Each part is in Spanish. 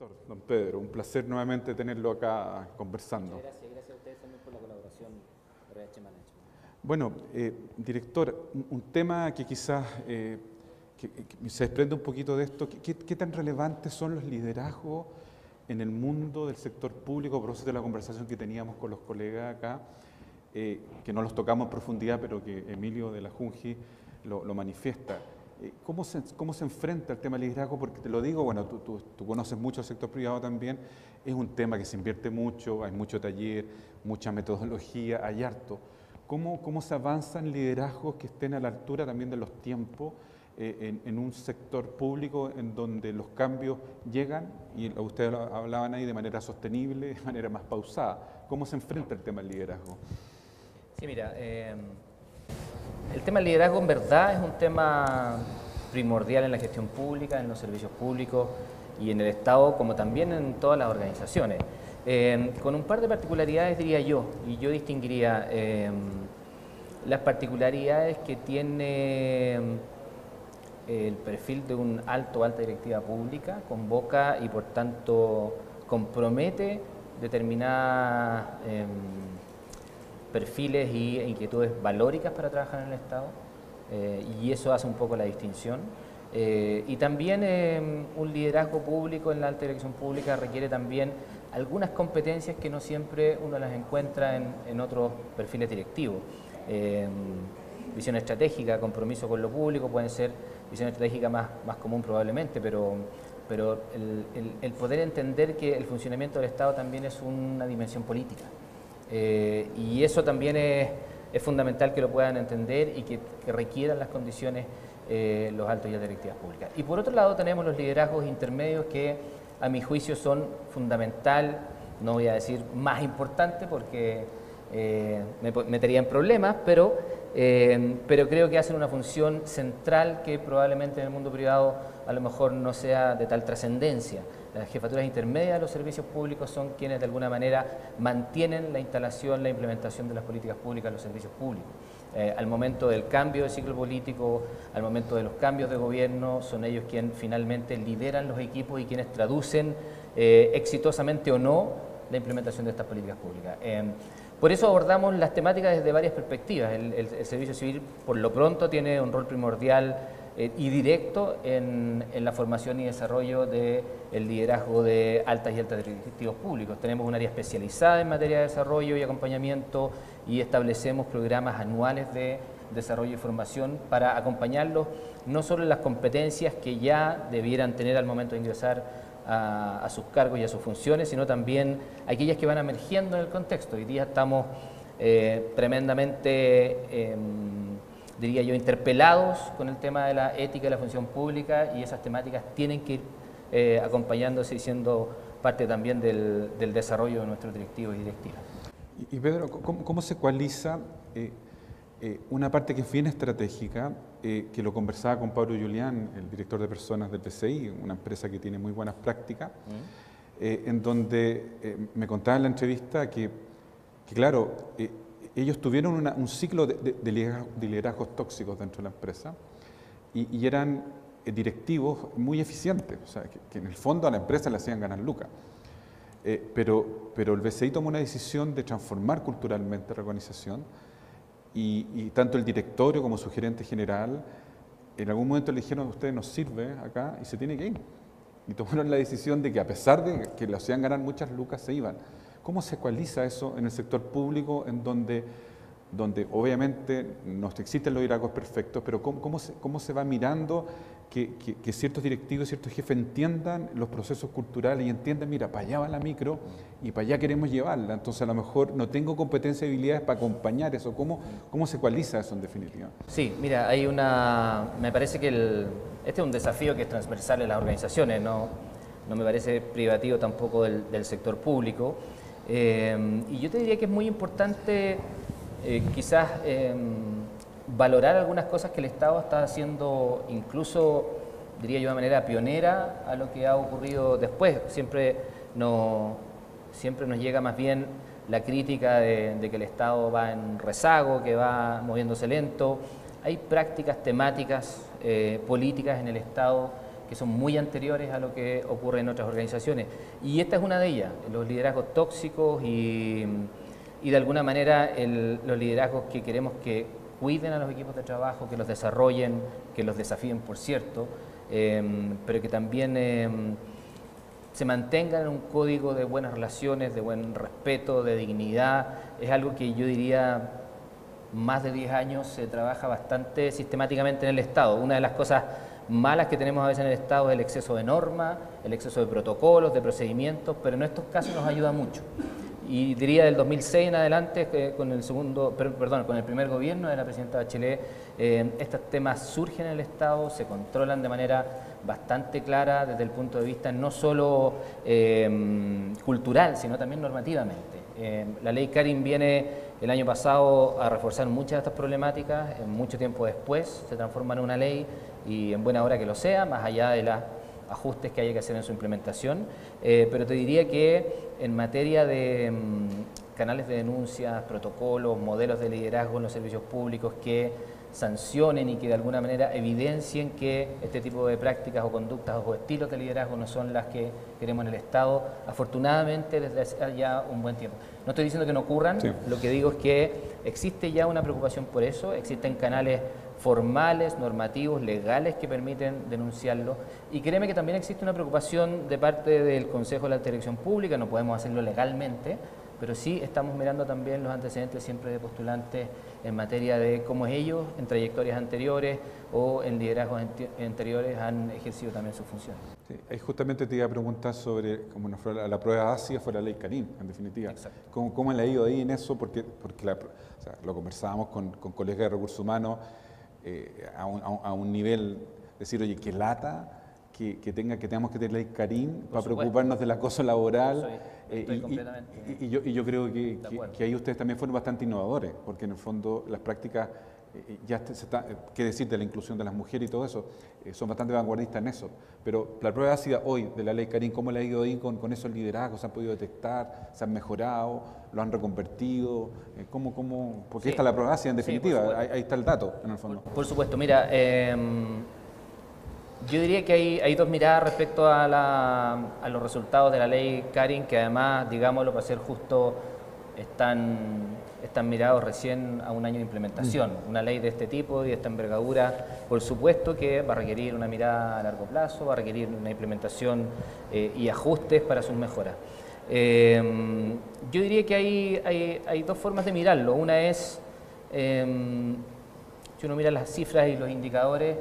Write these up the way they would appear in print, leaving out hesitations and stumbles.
director, don Pedro. Un placer nuevamente tenerlo acá conversando. Muchas gracias, gracias a ustedes también por la colaboración RH Management. Bueno, director, un tema que quizás que se desprende un poquito de esto, ¿qué tan relevantes son los liderazgos en el mundo del sector público? A propósito de la conversación que teníamos con los colegas acá, que no los tocamos en profundidad, pero que Emilio de la Junji lo manifiesta. ¿Cómo se enfrenta el tema del liderazgo? Porque te lo digo, bueno, tú conoces mucho el sector privado también, es un tema que se invierte mucho, hay mucho taller, mucha metodología, hay harto. ¿Cómo se avanza en liderazgos que estén a la altura también de los tiempos en un sector público en donde los cambios llegan, y ustedes hablaban ahí, de manera sostenible, de manera más pausada? ¿Cómo se enfrenta el tema del liderazgo? Sí, mira, el tema del liderazgo en verdad es un tema primordial en la gestión pública, en los servicios públicos y en el Estado, como también en todas las organizaciones. Con un par de particularidades, diría yo, y yo distinguiría las particularidades que tiene el perfil de un alta directiva pública, convoca y por tanto compromete determinadas perfiles e inquietudes valóricas para trabajar en el Estado, y eso hace un poco la distinción. Y también un liderazgo público en la alta dirección pública requiere también algunas competencias que no siempre uno las encuentra en otros perfiles directivos. Visión estratégica, compromiso con lo público, pueden ser visión estratégica más común probablemente, pero el poder entender que el funcionamiento del Estado también es una dimensión política. Y eso también es fundamental que lo puedan entender y que requieran las condiciones los altos y altas directivas públicas. Y por otro lado tenemos los liderazgos intermedios que a mi juicio son fundamental, no voy a decir más importante porque me metería en problemas, pero creo que hacen una función central que probablemente en el mundo privado a lo mejor no sea de tal trascendencia. Las jefaturas intermedias de los servicios públicos son quienes de alguna manera mantienen la instalación, la implementación de las políticas públicas en los servicios públicos. Al momento del cambio de ciclo político, al momento de los cambios de gobierno, son ellos quienes finalmente lideran los equipos y quienes traducen exitosamente o no la implementación de estas políticas públicas. Por eso abordamos las temáticas desde varias perspectivas. El servicio civil, por lo pronto, tiene un rol primordial y directo en la formación y desarrollo del liderazgo de altas y altos directivos públicos. Tenemos un área especializada en materia de desarrollo y acompañamiento y establecemos programas anuales de desarrollo y formación para acompañarlos no solo en las competencias que ya debieran tener al momento de ingresar a sus cargos y a sus funciones, sino también aquellas que van emergiendo en el contexto. Hoy día estamos tremendamente diría yo, interpelados con el tema de la ética de la función pública, y esas temáticas tienen que ir acompañándose y siendo parte también del desarrollo de nuestros directivos y directivas. Y Pedro, ¿cómo se ecualiza una parte que es bien estratégica, que lo conversaba con Pablo Julián, el director de personas del PCI, una empresa que tiene muy buenas prácticas, en donde me contaba en la entrevista que claro, ellos tuvieron un ciclo de liderazgos tóxicos dentro de la empresa y eran directivos muy eficientes, o sea, que en el fondo a la empresa le hacían ganar lucas. Pero el BCI tomó una decisión de transformar culturalmente la organización y tanto el directorio como su gerente general en algún momento le dijeron: usted nos sirve acá y se tiene que ir. Y tomaron la decisión de que, a pesar de que le hacían ganar muchas lucas, se iban. ¿Cómo se ecualiza eso en el sector público, en donde obviamente no existen los liderazgos perfectos, pero cómo se va mirando que ciertos directivos, ciertos jefes entiendan los procesos culturales y entiendan, mira, para allá va la micro y para allá queremos llevarla, entonces a lo mejor no tengo competencia y habilidades para acompañar eso? ¿Cómo se ecualiza eso en definitiva? Sí, mira, me parece que este es un desafío que es transversal en las organizaciones, no me parece privativo tampoco del sector público. Y yo te diría que es muy importante quizás valorar algunas cosas que el Estado está haciendo, incluso diría yo de manera pionera a lo que ha ocurrido después. Siempre nos llega más bien la crítica de que el Estado va en rezago, que va moviéndose lento. Hay prácticas temáticas políticas en el Estado que son muy anteriores a lo que ocurre en otras organizaciones. Y esta es una de ellas, los liderazgos tóxicos y de alguna manera los liderazgos que queremos que cuiden a los equipos de trabajo, que los desarrollen, que los desafíen, por cierto, pero que también se mantengan en un código de buenas relaciones, de buen respeto, de dignidad. Es algo que yo diría más de 10 años se trabaja bastante sistemáticamente en el Estado. Una de las cosas malas que tenemos a veces en el Estado es el exceso de normas, el exceso de protocolos, de procedimientos, pero en estos casos nos ayuda mucho. Y diría del 2006 en adelante, con el primer gobierno de la presidenta Bachelet, estos temas surgen en el Estado, se controlan de manera bastante clara desde el punto de vista no solo cultural, sino también normativamente. La ley Karin viene el año pasado a reforzar muchas de estas problemáticas, mucho tiempo después se transforma en una ley y en buena hora que lo sea, más allá de las ajustes que haya que hacer en su implementación, pero te diría que en materia de canales de denuncias, protocolos, modelos de liderazgo en los servicios públicos que sancionen y que de alguna manera evidencien que este tipo de prácticas o conductas o estilos de liderazgo no son las que queremos en el Estado, afortunadamente desde hace ya un buen tiempo. No estoy diciendo que no ocurran, sí. Lo que digo es que existe ya una preocupación por eso, existen canales formales, normativos, legales que permiten denunciarlo. Y créeme que también existe una preocupación de parte del Consejo de la Alta Dirección Pública, no podemos hacerlo legalmente, pero sí estamos mirando también los antecedentes siempre de postulantes en materia de cómo ellos, en trayectorias anteriores o en liderazgos anteriores, han ejercido también sus funciones. Sí, ahí justamente te iba a preguntar sobre cómo no fue la prueba ácida, fue la ley Karin, en definitiva. Exacto. ¿Cómo le ha ido ahí en eso? Porque lo conversábamos con colegas de recursos humanos, a un nivel, decir, oye, qué lata que tengamos que tener ley Karin para preocuparnos del acoso laboral. Estoy completamente y yo creo que ahí ustedes también fueron bastante innovadores, porque en el fondo las prácticas, qué decir de la inclusión de las mujeres y todo eso, son bastante vanguardistas en eso. Pero la prueba ácida hoy de la ley Karin, ¿cómo le ha ido ahí con esos liderazgos? ¿Se han podido detectar? ¿Se han mejorado? ¿Lo han reconvertido? Porque sí, esta es la prueba ácida en definitiva, sí, ahí está el dato en el fondo. Por supuesto, mira, yo diría que hay dos miradas respecto a los resultados de la ley Karin, que además, digámoslo para ser justo, están mirados recién a un año de implementación. Una ley de este tipo y de esta envergadura, por supuesto que va a requerir una mirada a largo plazo, va a requerir una implementación y ajustes para sus mejoras. Yo diría que hay dos formas de mirarlo. Una es, si uno mira las cifras y los indicadores,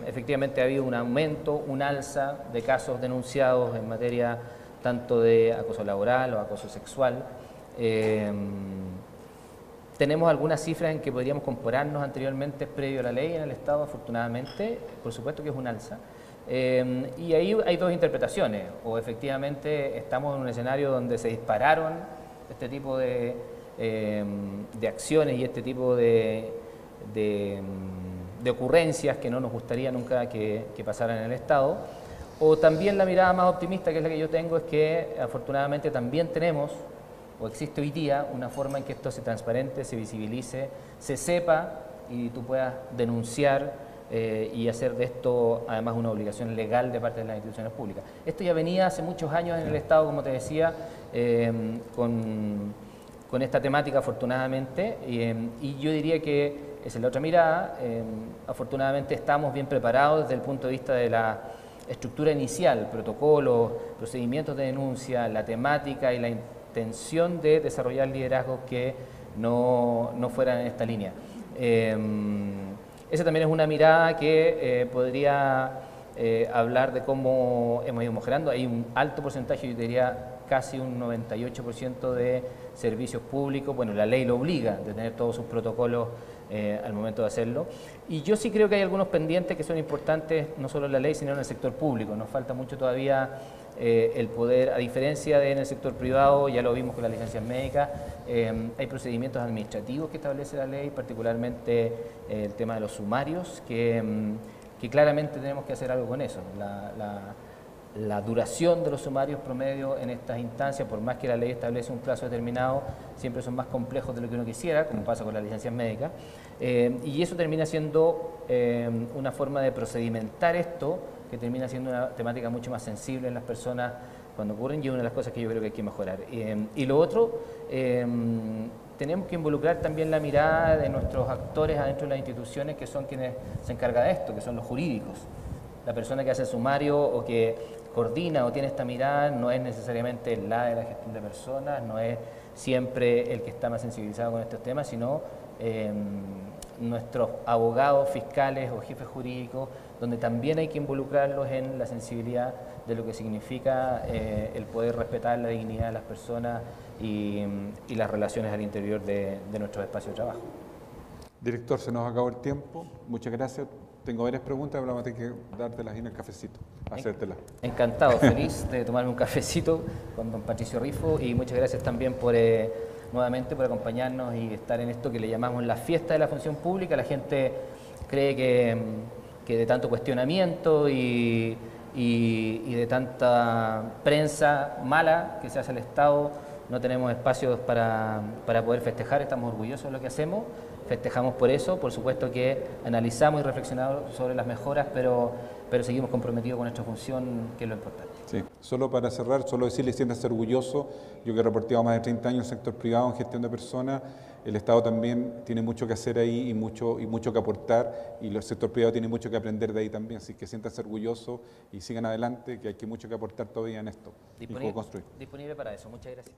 efectivamente ha habido un aumento, un alza de casos denunciados en materia tanto de acoso laboral o acoso sexual. Tenemos algunas cifras en que podríamos compararnos anteriormente previo a la ley en el Estado, afortunadamente, por supuesto que es un alza. Y ahí hay dos interpretaciones, o efectivamente estamos en un escenario donde se dispararon este tipo de acciones y este tipo de ocurrencias que no nos gustaría nunca que pasaran en el Estado, o también la mirada más optimista, que es la que yo tengo, es que afortunadamente también tenemos, o existe hoy día, una forma en que esto se transparente, se visibilice, se sepa y tú puedas denunciar y hacer de esto además una obligación legal de parte de las instituciones públicas. Esto ya venía hace muchos años en el Estado, como te decía, con esta temática afortunadamente, y yo diría que esa es la otra mirada. Afortunadamente estamos bien preparados desde el punto de vista de la estructura inicial, protocolos, procedimientos de denuncia, la temática y la intención de desarrollar liderazgos que no fueran en esta línea. Esa también es una mirada que podría hablar de cómo hemos ido mejorando. Hay un alto porcentaje, yo diría casi un 98% de servicios públicos. Bueno, la ley lo obliga de tener todos sus protocolos al momento de hacerlo. Y yo sí creo que hay algunos pendientes que son importantes, no solo en la ley, sino en el sector público. Nos falta mucho todavía el poder, a diferencia de en el sector privado, ya lo vimos con las licencias médicas, hay procedimientos administrativos que establece la ley, particularmente el tema de los sumarios, que claramente tenemos que hacer algo con eso. La duración de los sumarios promedio en estas instancias, por más que la ley establece un plazo determinado, siempre son más complejos de lo que uno quisiera, como pasa con las licencias médicas, y eso termina siendo una forma de procedimentar esto que termina siendo una temática mucho más sensible en las personas cuando ocurren, y es una de las cosas que yo creo que hay que mejorar. Y lo otro, tenemos que involucrar también la mirada de nuestros actores adentro de las instituciones, que son quienes se encargan de esto, que son los jurídicos. La persona que hace el sumario o que coordina o tiene esta mirada no es necesariamente la de la gestión de personas, no es siempre el que está más sensibilizado con estos temas, sino nuestros abogados, fiscales o jefes jurídicos, donde también hay que involucrarlos en la sensibilidad de lo que significa el poder respetar la dignidad de las personas y las relaciones al interior de nuestros espacios de trabajo. Director, se nos acabó el tiempo. Muchas gracias. Tengo varias preguntas, pero vamos a tener que dártelas en el cafecito, hacértelas. Encantado, feliz de tomarme un cafecito con don Patricio Rifo, y muchas gracias también por nuevamente por acompañarnos y estar en esto que le llamamos la fiesta de la función pública. La gente cree que de tanto cuestionamiento y de tanta prensa mala que se hace al Estado no tenemos espacios para poder festejar. Estamos orgullosos de lo que hacemos, festejamos por eso, por supuesto que analizamos y reflexionamos sobre las mejoras, pero seguimos comprometidos con nuestra función, que es lo importante. Sí, solo para cerrar, solo decirle, siéntase orgulloso. Yo que he reporteado más de 30 años en el sector privado en gestión de personas, el Estado también tiene mucho que hacer ahí y mucho que aportar, y el sector privado tiene mucho que aprender de ahí también, así que siéntase orgulloso y sigan adelante, que hay mucho que aportar todavía en esto y construir. Disponible para eso. Muchas gracias.